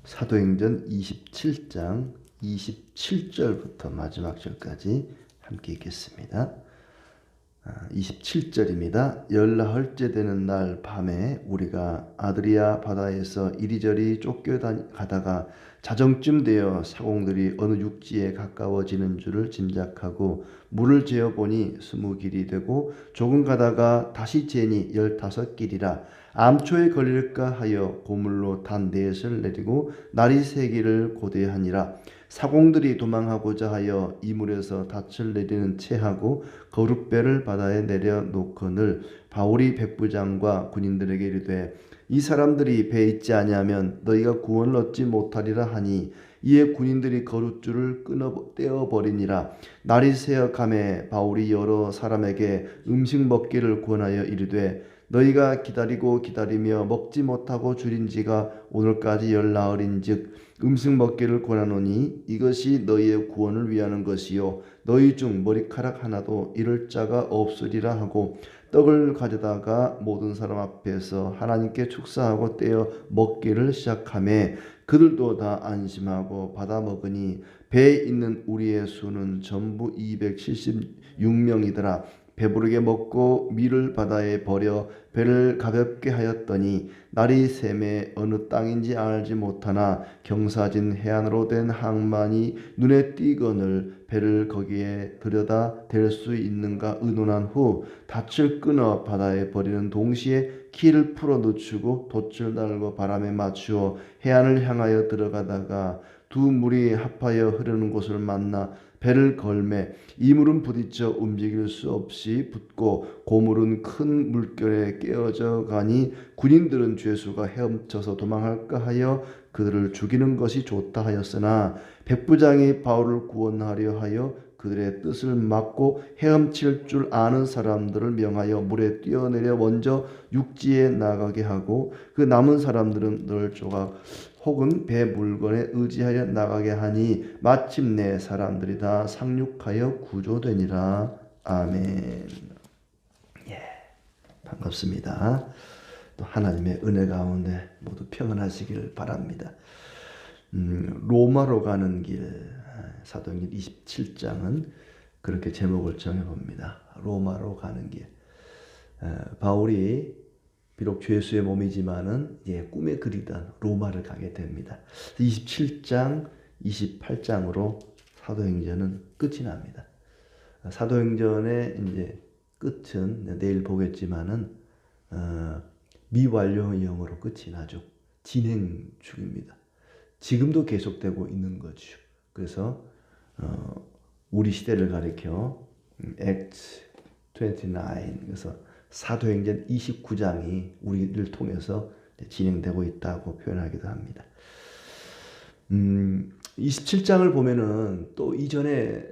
사도행전 27장 27절부터 마지막 절까지 함께 읽겠습니다. 27절입니다. 열나흘째 되는 날 밤에 우리가 아드리아 바다에서 이리저리 쫓겨가다가 자정쯤 되어 사공들이 어느 육지에 가까워지는 줄을 짐작하고 물을 재어보니 20길이 되고 조금 가다가 다시 재니 15길이라 암초에 걸릴까 하여 고물로 단 넷을 내리고 날이 새기를 고대하니라. 사공들이 도망하고자 하여 이물에서 닻을 내리는 채하고 거룻배를 바다에 내려놓거늘 바울이 백부장과 군인들에게 이르되 이 사람들이 배에 있지 아니하면 너희가 구원을 얻지 못하리라 하니 이에 군인들이 거룻줄을 떼어버리니라. 날이 새어가매 바울이 여러 사람에게 음식 먹기를 권하여 이르되 너희가 기다리고 기다리며 먹지 못하고 줄인 지가 오늘까지 열나흘인즉 음식 먹기를 권하노니 이것이 너희의 구원을 위하는 것이요 너희 중 머리카락 하나도 잃을 자가 없으리라 하고 떡을 가져다가 모든 사람 앞에서 하나님께 축사하고 떼어 먹기를 시작하매 그들도 다 안심하고 받아 먹으니 배에 있는 우리의 수는 전부 276명이더라. 배부르게 먹고 밀을 바다에 버려 배를 가볍게 하였더니 날이 새매 어느 땅인지 알지 못하나 경사진 해안으로 된 항만이 눈에 띄거늘 배를 거기에 들여다 댈 수 있는가 의논한 후 닻을 끊어 바다에 버리는 동시에 키를 풀어 늦추고 돛을 달고 바람에 맞추어 해안을 향하여 들어가다가 두 물이 합하여 흐르는 곳을 만나 배를 걸매 이물은 부딪혀 움직일 수 없이 붙고 고물은 큰 물결에 깨어져 가니 군인들은 죄수가 헤엄쳐서 도망할까 하여 그들을 죽이는 것이 좋다 하였으나 백부장이 바울을 구원하려 하여 그들의 뜻을 막고 헤엄칠 줄 아는 사람들을 명하여 물에 뛰어내려 먼저 육지에 나가게 하고 그 남은 사람들은 널 조각 혹은 배 물건에 의지하여 나가게 하니 마침내 사람들이 다 상륙하여 구조되니라. 아멘. 예, 반갑습니다. 또 하나님의 은혜 가운데 모두 평안하시길 바랍니다. 로마로 가는 길 사도행전 27장은 그렇게 제목을 정해봅니다. 로마로 가는 길. 바울이 비록 죄수의 몸이지만은 꿈에 그리던 로마를 가게 됩니다. 27장, 28장으로 사도행전은 끝이 납니다. 사도행전의 이제 끝은 내일 보겠지만은 미완료형으로 끝이 나죠. 진행 중입니다. 지금도 계속되고 있는 거죠. 그래서 우리 시대를 가리켜 Acts 29 그래서 사도행전 29장이 우리를 통해서 진행되고 있다고 표현하기도 합니다. 27장을 보면은 또 이전의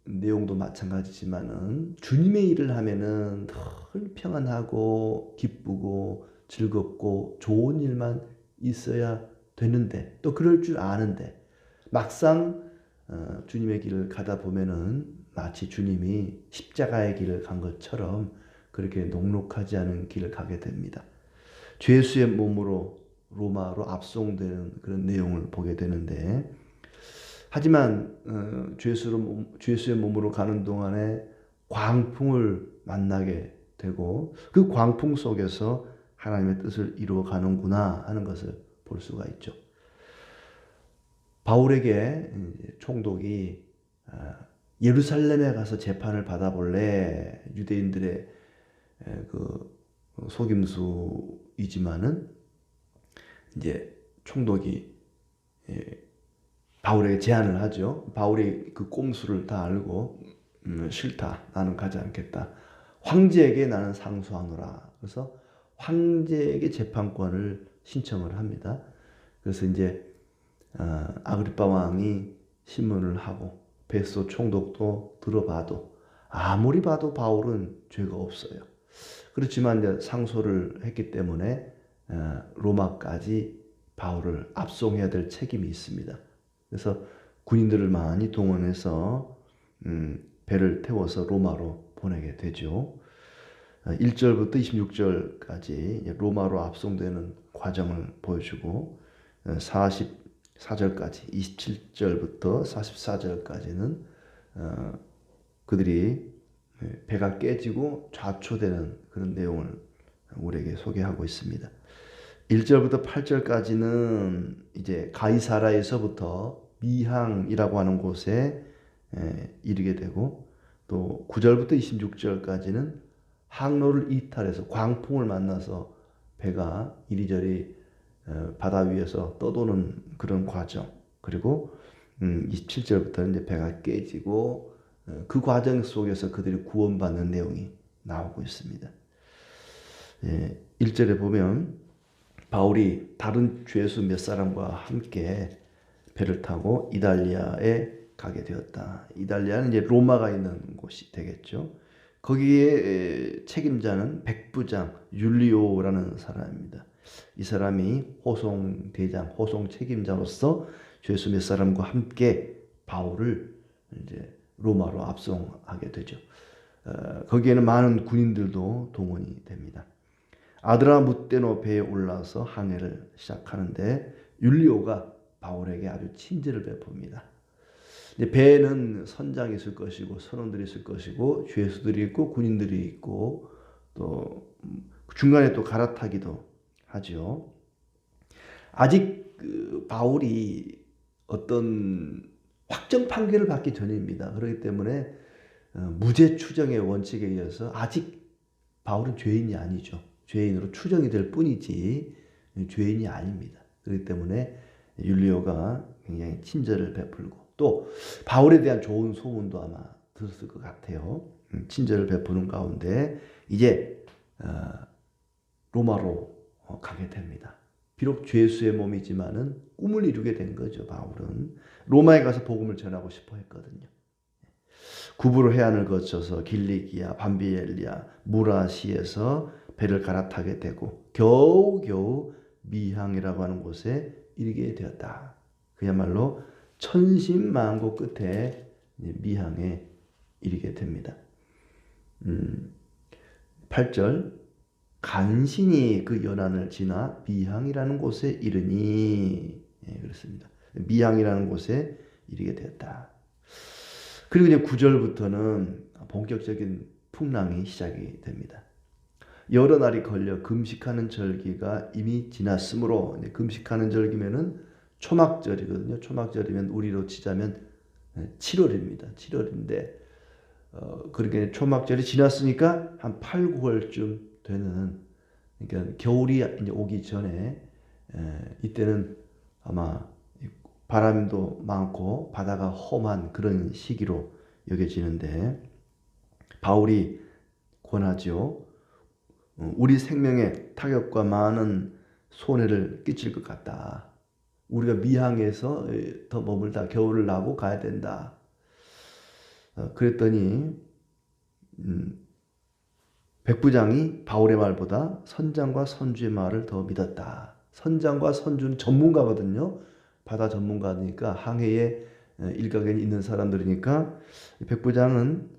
내용도 마찬가지지만은 주님의 일을 하면은 늘 평안하고 기쁘고 즐겁고 좋은 일만 있어야 되는데 또 그럴 줄 아는데 막상 주님의 길을 가다 보면은 마치 주님이 십자가의 길을 간 것처럼 그렇게 녹록하지 않은 길을 가게 됩니다. 죄수의 몸으로 로마로 압송되는 그런 내용을 보게 되는데 하지만 죄수의 몸으로 가는 동안에 광풍을 만나게 되고 그 광풍 속에서 하나님의 뜻을 이루어 가는구나 하는 것을 볼 수가 있죠. 바울에게 총독이 예루살렘에 가서 재판을 받아볼래? 유대인들의 그 속임수이지만은 이제 총독이 바울에게 제안을 하죠. 바울이 그 꼼수를 다 알고 싫다. 나는 가지 않겠다. 황제에게 나는 상소하노라. 그래서 황제에게 재판권을 신청을 합니다. 그래서 이제 아그리빠 왕이 신문을 하고 베소 총독도 들어봐도 아무리 봐도 바울은 죄가 없어요. 그렇지만 이제 상소를 했기 때문에 로마까지 바울을 압송해야 될 책임이 있습니다. 그래서 군인들을 많이 동원해서 배를 태워서 로마로 보내게 되죠. 1절부터 26절까지 로마로 압송되는 과정을 보여주고 4절까지 27절부터 44절까지는 그들이 배가 깨지고 좌초되는 그런 내용을 우리에게 소개하고 있습니다. 1절부터 8절까지는 이제 가이사라에서부터 미항이라고 하는 곳에 이르게 되고, 또 9절부터 26절까지는 항로를 이탈해서 광풍을 만나서 배가 이리저리 바다 위에서 떠도는 그런 과정, 그리고 27절부터는 이제 배가 깨지고 그 과정 속에서 그들이 구원받는 내용이 나오고 있습니다. 1절에 보면 바울이 다른 죄수 몇 사람과 함께 배를 타고 이달리아에 가게 되었다. 이달리아는 이제 로마가 있는 곳이 되겠죠. 거기에 책임자는 백부장 율리오라는 사람입니다. 이 사람이 호송 대장, 호송 책임자로서 죄수 몇 사람과 함께 바울을 이제 로마로 압송하게 되죠. 거기에는 많은 군인들도 동원이 됩니다. 아드라무떼노 배에 올라서 항해를 시작하는데 율리오가 바울에게 아주 친절을 베풉니다. 배에는 선장이 있을 것이고 선원들이 있을 것이고 죄수들이 있고 군인들이 있고 또 중간에 또 갈아타기도 하죠. 아직 바울이 어떤 확정 판결을 받기 전입니다. 그렇기 때문에 무죄 추정의 원칙에 의해서 아직 바울은 죄인이 아니죠. 죄인으로 추정이 될 뿐이지 죄인이 아닙니다. 그렇기 때문에 율리오가 굉장히 친절을 베풀고 또 바울에 대한 좋은 소문도 아마 들었을 것 같아요. 친절을 베푸는 가운데 이제 로마로 가게 됩니다. 비록 죄수의 몸이지만은 꿈을 이루게 된 거죠. 바울은 로마에 가서 복음을 전하고 싶어 했거든요. 구브로 해안을 거쳐서 길리기아, 밤비엘리아, 무라시에서 배를 갈아타게 되고 겨우겨우 미항이라고 하는 곳에 이르게 되었다. 그야말로 천신만고 끝에 미항에 이르게 됩니다. 8절 간신히 그 연안을 지나 미항이라는 곳에 이르니, 그렇습니다. 미항이라는 곳에 이르게 되었다. 그리고 이제 9절부터는 본격적인 풍랑이 시작이 됩니다. 여러 날이 걸려 금식하는 절기가 이미 지났으므로, 금식하는 절기면은 초막절이거든요. 초막절이면 우리로 치자면 7월입니다. 7월인데 그렇게 초막절이 지났으니까 한 8, 9월쯤 되는, 그러니까 겨울이 이제 오기 전에 이때는 아마 바람도 많고 바다가 험한 그런 시기로 여겨지는데 바울이 권하죠. 우리 생명에 타격과 많은 손해를 끼칠 것 같다. 우리가 미항에서 더 머물다 겨울을 나고 가야 된다. 그랬더니 백부장이 바울의 말보다 선장과 선주의 말을 더 믿었다. 선장과 선주는 전문가거든요. 바다 전문가니까 항해에 일각에 있는 사람들이니까 백부장은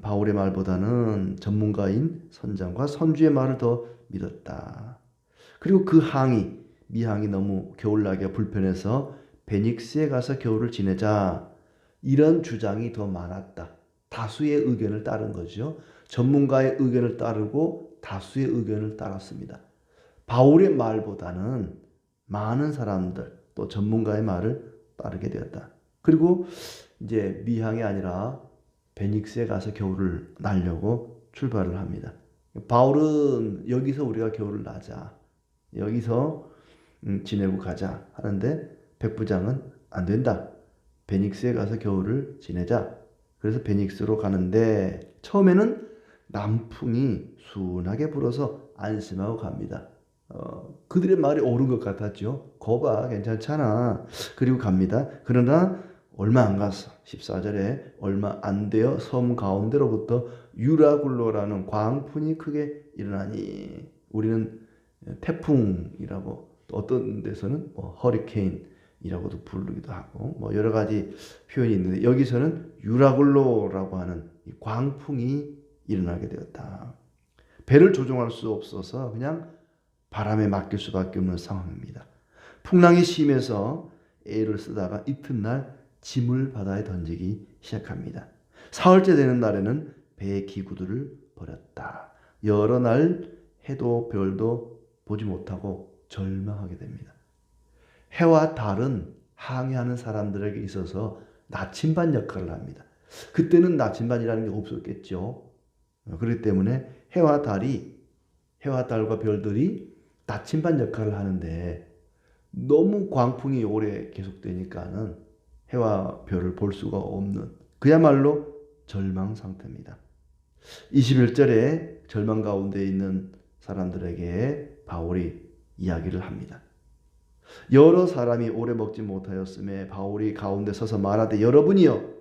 바울의 말보다는 전문가인 선장과 선주의 말을 더 믿었다. 그리고 그 미항이 너무 겨울나기가 불편해서 베닉스에 가서 겨울을 지내자, 이런 주장이 더 많았다. 다수의 의견을 따른 거죠. 전문가의 의견을 따르고 다수의 의견을 따랐습니다. 바울의 말보다는 많은 사람들 또 전문가의 말을 따르게 되었다. 그리고 이제 미항이 아니라 베닉스에 가서 겨울을 나려고 출발을 합니다. 바울은 여기서 우리가 겨울을 나자, 여기서 지내고 가자 하는데 백부장은 안 된다. 베닉스에 가서 겨울을 지내자. 그래서 베닉스로 가는데 처음에는 남풍이 순하게 불어서 안심하고 갑니다. 그들의 말이 옳은 것 같았죠. 거봐, 괜찮잖아. 그리고 갑니다. 그러나 얼마 안 갔어. 14절에 얼마 안 되어 섬 가운데로부터 유라굴로라는 광풍이 크게 일어나니, 우리는 태풍이라고, 또 어떤 데서는 허리케인이라고도 부르기도 하고 여러 가지 표현이 있는데 여기서는 유라굴로라고 하는 광풍이 일어나게 되었다. 배를 조종할 수 없어서 그냥 바람에 맡길 수밖에 없는 상황입니다. 풍랑이 심해서 애를 쓰다가 이튿날 짐을 바다에 던지기 시작합니다. 사흘째 되는 날에는 배의 기구들을 버렸다. 여러 날 해도 별도 보지 못하고 절망하게 됩니다. 해와 달은 항해하는 사람들에게 있어서 나침반 역할을 합니다. 그때는 나침반이라는 게 없었겠죠. 그렇기 때문에 해와 달과 별들이 나침반 역할을 하는데 너무 광풍이 오래 계속되니까는 해와 별을 볼 수가 없는 그야말로 절망 상태입니다. 21절에 절망 가운데 있는 사람들에게 바울이 이야기를 합니다. 여러 사람이 오래 먹지 못하였음에 바울이 가운데 서서 말하되 여러분이여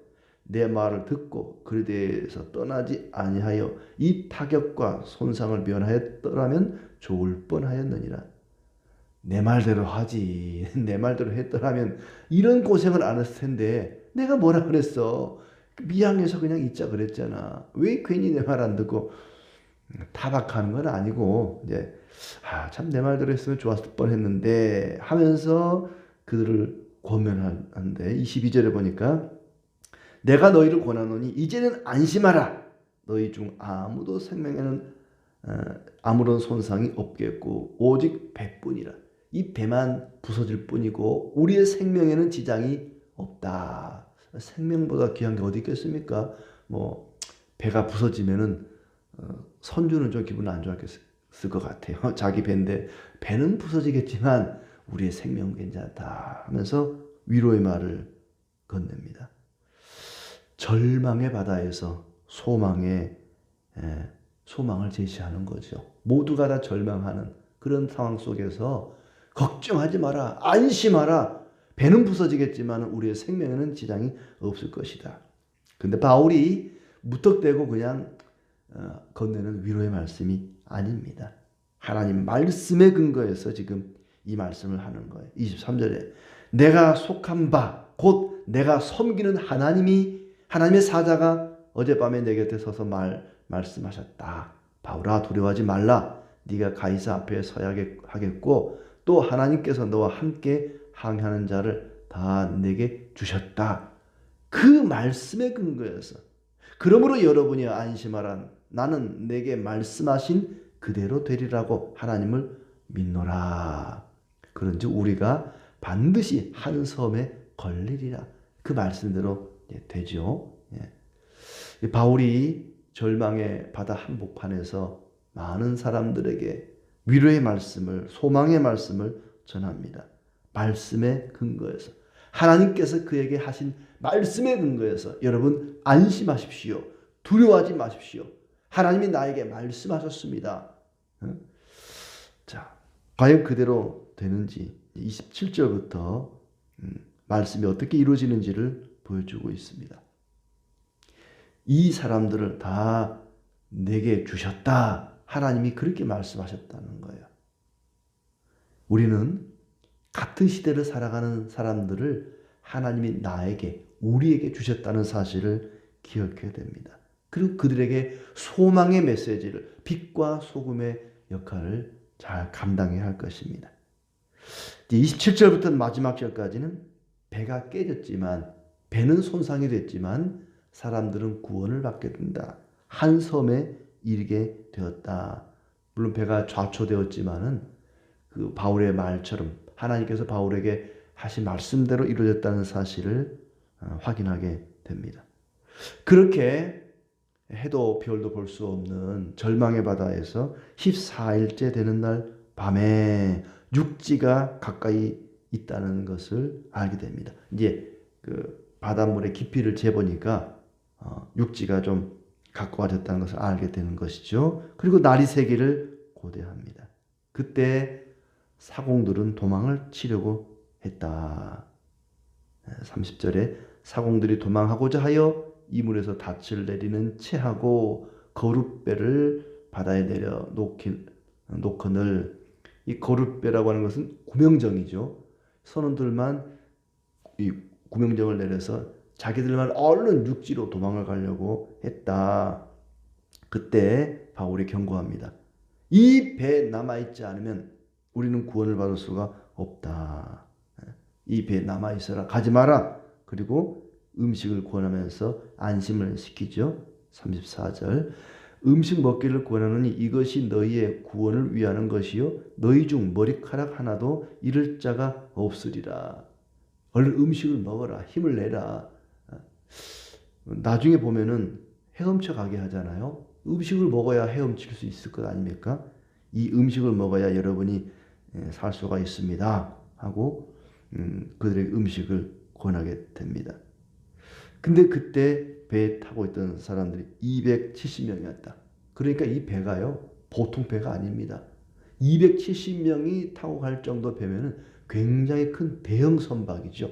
내 말을 듣고 그에 대해서 떠나지 아니하여 이 타격과 손상을 면하였더라면 좋을 뻔하였느니라. 내 말대로 하지. 내 말대로 했더라면 이런 고생을 안 했을 텐데 내가 뭐라 그랬어. 미항해서 그냥 있자 그랬잖아. 왜 괜히 내 말 안 듣고 타박하는 건 아니고 이제 참 내 말대로 했으면 좋았을 뻔했는데 하면서 그들을 권면하는데 22절에 보니까 내가 너희를 권하노니 이제는 안심하라. 너희 중 아무도 생명에는 아무런 손상이 없겠고 오직 배뿐이라. 이 배만 부서질 뿐이고 우리의 생명에는 지장이 없다. 생명보다 귀한 게 어디 있겠습니까? 뭐 배가 부서지면은 선주는 좀 기분 안 좋았을 것 같아요. 자기 배인데 배는 부서지겠지만 우리의 생명은 괜찮다 하면서 위로의 말을 건넵니다. 절망의 바다에서 소망을 제시하는 거죠. 모두가 다 절망하는 그런 상황 속에서 걱정하지 마라, 안심하라. 배는 부서지겠지만 우리의 생명에는 지장이 없을 것이다. 근데 바울이 무턱대고 그냥 건네는 위로의 말씀이 아닙니다. 하나님 말씀에 근거해서 지금 이 말씀을 하는 거예요. 23절에 내가 속한 바 곧 내가 섬기는 하나님의 사자가 어젯밤에 내 곁에 서서 말씀하셨다. 바울아 두려워하지 말라. 네가 가이사 앞에 서야 하겠고 또 하나님께서 너와 함께 항해하는 자를 다 내게 주셨다. 그 말씀에 근거해서 그러므로 여러분이 안심하라. 나는 내게 말씀하신 그대로 되리라고 하나님을 믿노라. 그런즉 우리가 반드시 한 섬에 걸리리라. 그 말씀대로 되죠. 바울이 절망의 바다 한복판에서 많은 사람들에게 위로의 말씀을, 소망의 말씀을 전합니다. 말씀에 근거해서 하나님께서 그에게 하신 말씀에 근거해서 여러분 안심하십시오. 두려워하지 마십시오. 하나님이 나에게 말씀하셨습니다. 자, 과연 그대로 되는지 27절부터 말씀이 어떻게 이루어지는지를 보여주고 있습니다. 이 사람들을 다 내게 주셨다. 하나님이 그렇게 말씀하셨다는 거예요. 우리는 같은 시대를 살아가는 사람들을 하나님이 우리에게 주셨다는 사실을 기억해야 됩니다. 그리고 그들에게 소망의 메시지를, 빛과 소금의 역할을 잘 감당해야 할 것입니다. 27절부터 마지막 절까지는 배가 깨졌지만, 배는 손상이 됐지만 사람들은 구원을 받게 된다. 한 섬에 이르게 되었다. 물론 배가 좌초되었지만은 그 바울의 말처럼 하나님께서 바울에게 하신 말씀대로 이루어졌다는 사실을 확인하게 됩니다. 그렇게 해도 별도 볼 수 없는 절망의 바다에서 14일째 되는 날 밤에 육지가 가까이 있다는 것을 알게 됩니다. 이제 그 바닷물의 깊이를 재보니까 육지가 좀 가까워졌다는 것을 알게 되는 것이죠. 그리고 날이 새기를 고대합니다. 그때 사공들은 도망을 치려고 했다. 30절에 사공들이 도망하고자 하여 이물에서 닻을 내리는 채하고 거룻배를 바다에 내려 놓거늘. 이 거룻배라고 하는 것은 구명정이죠. 선원들만 이 구명정을 내려서 자기들만 얼른 육지로 도망을 가려고 했다. 그때 바울이 경고합니다. 이 배에 남아있지 않으면 우리는 구원을 받을 수가 없다. 이 배에 남아 있어라. 가지 마라. 그리고 음식을 권하면서 안심을 시키죠. 34절. 음식 먹기를 권하노니 이것이 너희의 구원을 위하는 것이요 너희 중 머리카락 하나도 잃을 자가 없으리라. 얼른 음식을 먹어라. 힘을 내라. 나중에 보면은 헤엄쳐 가게 하잖아요. 음식을 먹어야 헤엄칠 수 있을 것 아닙니까? 이 음식을 먹어야 여러분이 살 수가 있습니다. 하고 그들에게 음식을 권하게 됩니다. 근데 그때 배에 타고 있던 사람들이 270명이었다. 그러니까 이 배가요, 보통 배가 아닙니다. 270명이 타고 갈 정도 배면은 굉장히 큰 대형 선박이죠.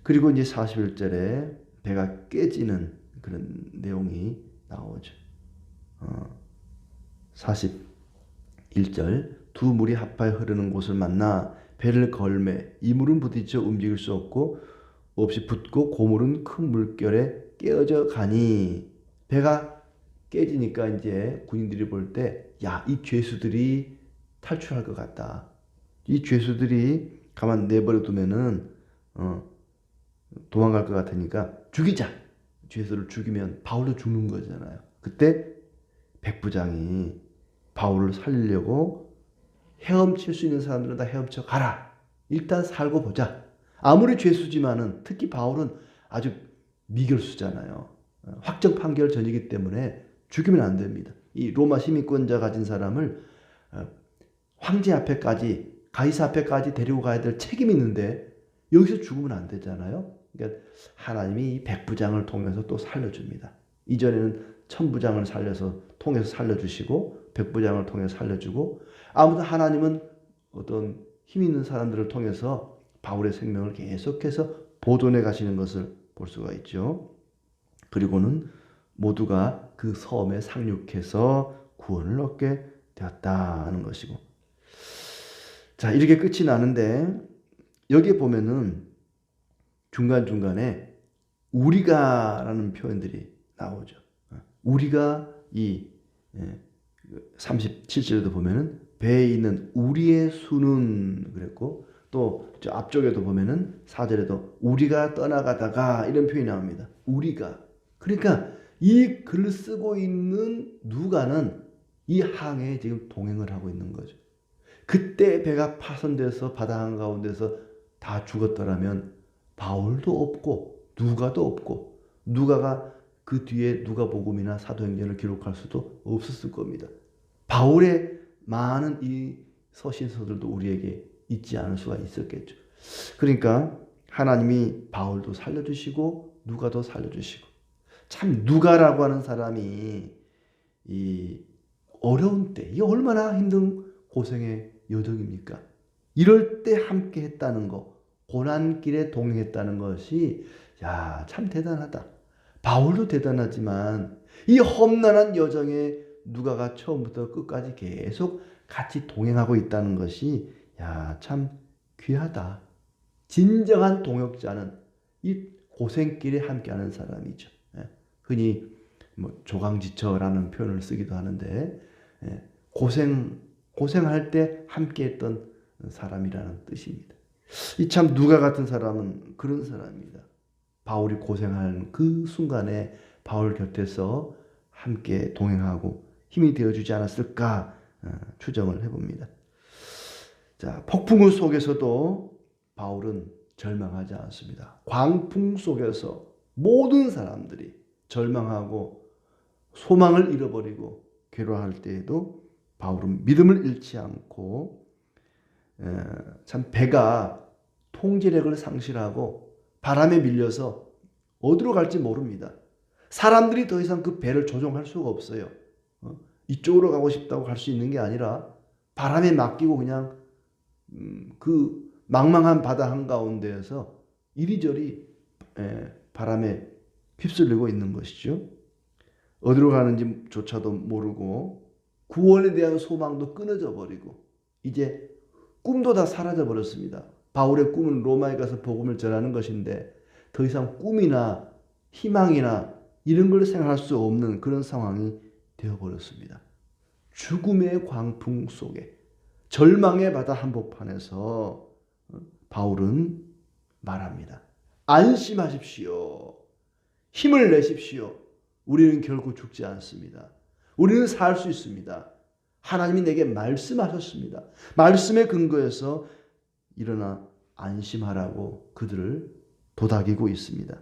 그리고 이제 41절에 배가 깨지는 그런 내용이 나오죠. 41절 두 물이 합하여 흐르는 곳을 만나 배를 걸매 이 물은 부딪혀 움직일 수 없이 붙고 고물은 큰 물결에 깨어져 가니 배가 깨지니까 이제 군인들이 볼 때 야, 이 죄수들이 탈출할 것 같다. 이 죄수들이 가만 내버려 두면은 도망갈 것 같으니까 죽이자. 죄수를 죽이면 바울도 죽는 거잖아요. 그때 백부장이 바울을 살리려고 헤엄칠 수 있는 사람들은 다 헤엄쳐 가라. 일단 살고 보자. 아무리 죄수지만은 특히 바울은 아주 미결수잖아요. 확정 판결 전이기 때문에 죽이면 안 됩니다. 이 로마 시민권자 가진 사람을 황제 앞에까지 가이사 앞에까지 데리고 가야 될 책임이 있는데 여기서 죽으면 안 되잖아요. 그러니까 하나님이 이 백부장을 통해서 또 살려줍니다. 이전에는 천부장을 통해서 살려주시고 백부장을 통해서 살려주고 아무튼 하나님은 어떤 힘 있는 사람들을 통해서 바울의 생명을 계속해서 보존해 가시는 것을 볼 수가 있죠. 그리고는 모두가 그 섬에 상륙해서 구원을 얻게 되었다 하는 것이고. 자, 이렇게 끝이 나는데 여기에 보면은 중간중간에 우리가라는 표현들이 나오죠. 우리가 이 37절에도 보면은 배에 있는 우리의 수는 그랬고 또 저 앞쪽에도 보면은 4절에도 우리가 떠나가다가 이런 표현이 나옵니다. 우리가. 그러니까 이 글을 쓰고 있는 누가는 이 항해에 지금 동행을 하고 있는 거죠. 그때 배가 파손돼서 바다 한가운데서 다 죽었더라면 바울도 없고 누가도 없고 누가가 그 뒤에 누가복음이나 사도행전을 기록할 수도 없었을 겁니다. 바울의 많은 이 서신서들도 우리에게 있지 않을 수가 있었겠죠. 그러니까 하나님이 바울도 살려주시고 누가도 살려주시고 참 누가라고 하는 사람이 이 어려운 때 이게 얼마나 힘든 고생의 여정입니까? 이럴 때 함께 했다는 거 고난길에 동행했다는 것이 야, 참 대단하다. 바울도 대단하지만 이 험난한 여정에 누가가 처음부터 끝까지 계속 같이 동행하고 있다는 것이 야, 참 귀하다. 진정한 동역자는 이 고생길에 함께하는 사람이죠. 흔히 뭐 조강지처라는 표현을 쓰기도 하는데 고생할 때 함께했던 사람이라는 뜻입니다. 이 참 누가 같은 사람은 그런 사람입니다. 바울이 고생하는 그 순간에 바울 곁에서 함께 동행하고 힘이 되어주지 않았을까 추정을 해봅니다. 자, 폭풍우 속에서도 바울은 절망하지 않습니다. 광풍 속에서 모든 사람들이 절망하고 소망을 잃어버리고 괴로워할 때에도 바울은 믿음을 잃지 않고 참 배가 통제력을 상실하고 바람에 밀려서 어디로 갈지 모릅니다. 사람들이 더 이상 그 배를 조종할 수가 없어요. 이쪽으로 가고 싶다고 갈 수 있는 게 아니라 바람에 맡기고 그냥 그 망망한 바다 한가운데에서 이리저리 바람에 휩쓸리고 있는 것이죠. 어디로 가는지조차도 모르고 구원에 대한 소망도 끊어져 버리고 이제 꿈도 다 사라져 버렸습니다. 바울의 꿈은 로마에 가서 복음을 전하는 것인데 더 이상 꿈이나 희망이나 이런 걸 생각할 수 없는 그런 상황이 되어버렸습니다. 죽음의 광풍 속에 절망의 바다 한복판에서 바울은 말합니다. 안심하십시오. 힘을 내십시오. 우리는 결코 죽지 않습니다. 우리는 살 수 있습니다. 하나님이 내게 말씀하셨습니다. 말씀에 근거해서 일어나 안심하라고 그들을 도닥이고 있습니다.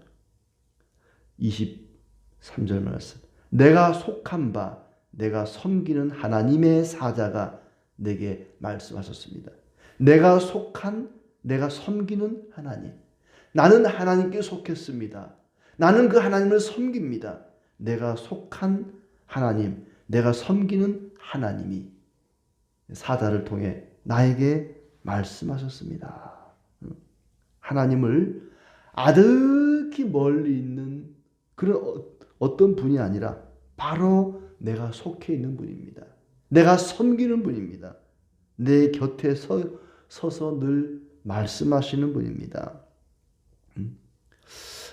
23절 말씀. 내가 속한 바 내가 섬기는 하나님의 사자가 내게 말씀하셨습니다. 내가 속한 내가 섬기는 하나님. 나는 하나님께 속했습니다. 나는 그 하나님을 섬깁니다. 내가 속한 하나님, 내가 섬기는 하나님이 사자를 통해 나에게 말씀하셨습니다. 하나님을 아득히 멀리 있는 그런 어떤 분이 아니라 바로 내가 속해 있는 분입니다. 내가 섬기는 분입니다. 내 곁에 서서 늘 말씀하시는 분입니다.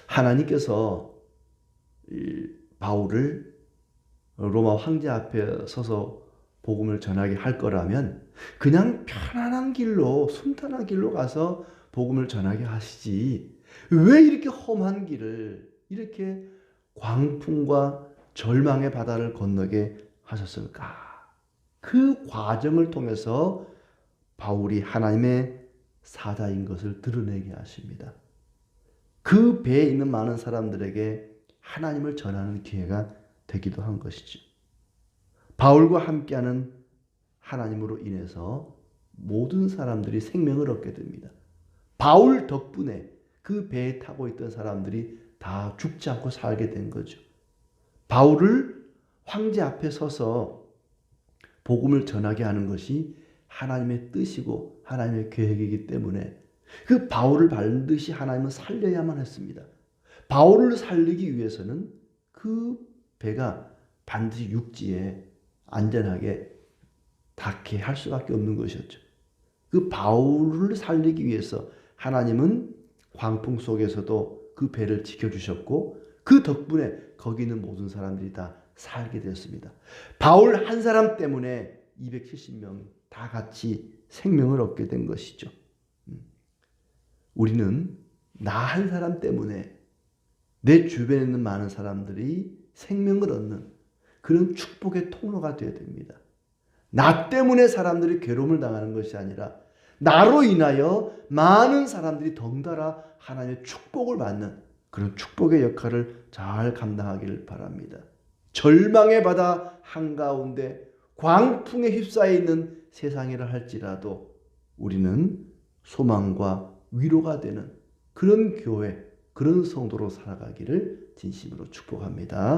하나님께서 바울을 로마 황제 앞에 서서 복음을 전하게 할 거라면 그냥 편안한 길로 순탄한 길로 가서 복음을 전하게 하시지 왜 이렇게 험한 길을 이렇게 광풍과 절망의 바다를 건너게 하셨을까? 그 과정을 통해서 바울이 하나님의 사자인 것을 드러내게 하십니다. 그 배에 있는 많은 사람들에게 하나님을 전하는 기회가 되기도 한 것이죠. 바울과 함께하는 하나님으로 인해서 모든 사람들이 생명을 얻게 됩니다. 바울 덕분에 그 배에 타고 있던 사람들이 다 죽지 않고 살게 된 거죠. 바울을 황제 앞에 서서 복음을 전하게 하는 것이 하나님의 뜻이고 하나님의 계획이기 때문에 그 바울을 반드시 하나님은 살려야만 했습니다. 바울을 살리기 위해서는 그 배가 반드시 육지에 안전하게 닿게 할 수밖에 없는 것이었죠. 그 바울을 살리기 위해서 하나님은 광풍 속에서도 그 배를 지켜주셨고 그 덕분에 거기 있는 모든 사람들이 다 살게 되었습니다. 바울 한 사람 때문에 270명 다 같이 생명을 얻게 된 것이죠. 우리는 나 한 사람 때문에 내 주변에 있는 많은 사람들이 생명을 얻는 그런 축복의 통로가 되어야 됩니다. 나 때문에 사람들이 괴로움을 당하는 것이 아니라 나로 인하여 많은 사람들이 덩달아 하나님의 축복을 받는 그런 축복의 역할을 잘 감당하기를 바랍니다. 절망의 바다 한가운데 광풍에 휩싸여 있는 세상이라 할지라도 우리는 소망과 위로가 되는 그런 교회, 그런 성도로 살아가기를 진심으로 축복합니다.